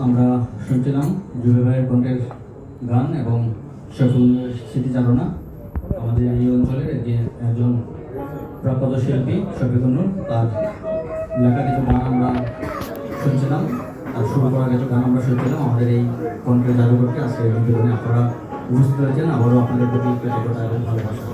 আমরা শুনছিলাম জুবে ভাইয়ের কণ্ঠের গান এবং সফলের স্মৃতিচারণা। আমাদের এই অঞ্চলের একজন প্রাপ্ত শিল্পী শফিকুন্নুর, তার লেখা কিছু গান আমরা শুনছিলাম, আর শুরু করা কিছু গান আমরা শুনছিলাম। আমাদের এই কণ্ঠের জাদুঘরকে আজকে এই বিতরণে আপনারা উপস্থিত হয়েছেন। আবারও আপনাদের প্রতি কৃতজ্ঞতা এবং ভালোবাসা।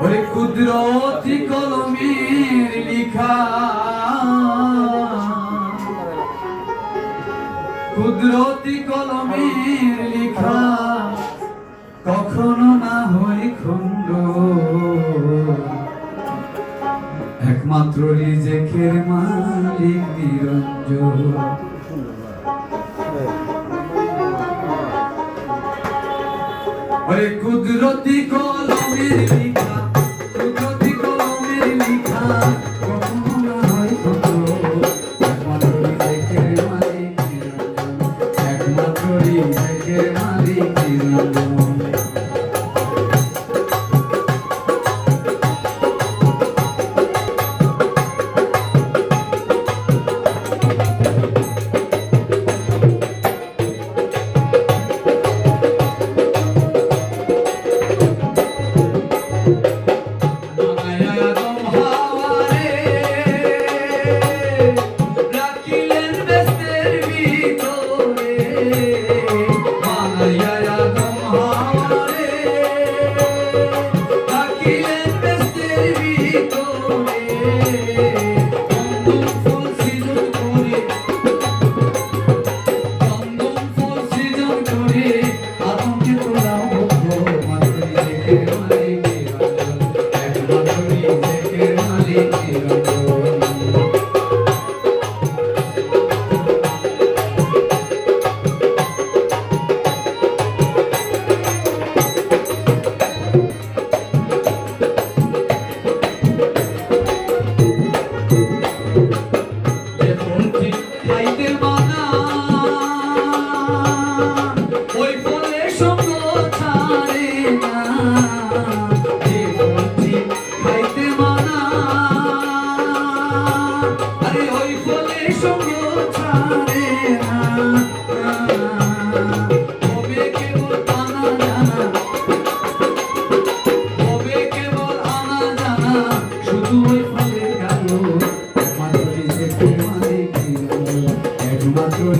ওরে কুদরতি কলমের লিখা, কুদরতি কলমের লিখা কখনো না হয় খন্ড, একমাত্র রিজেকের মালিক নিরঞ্জন। ওরে কুদরতি কলমের লিখা, কুদরতি কলমের লিখা কখনো না হয় খন্ড, একমাত্র রিজেকের মালিক নিরঞ্জন, একমাত্র রিজেকের মালিক নিরঞ্জন।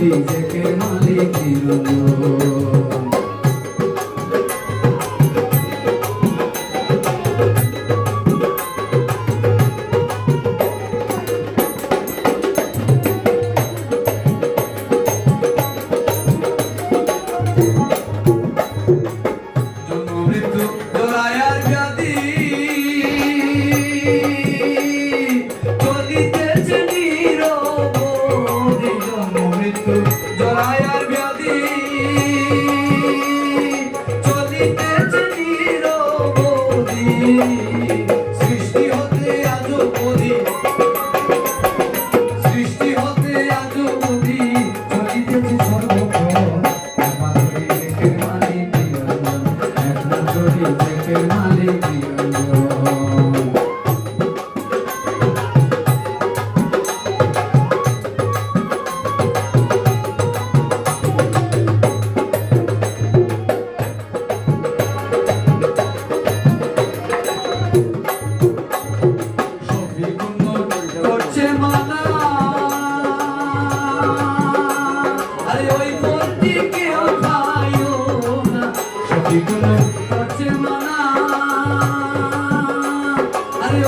রিজেকের মালিক নিরঞ্জন।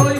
Oy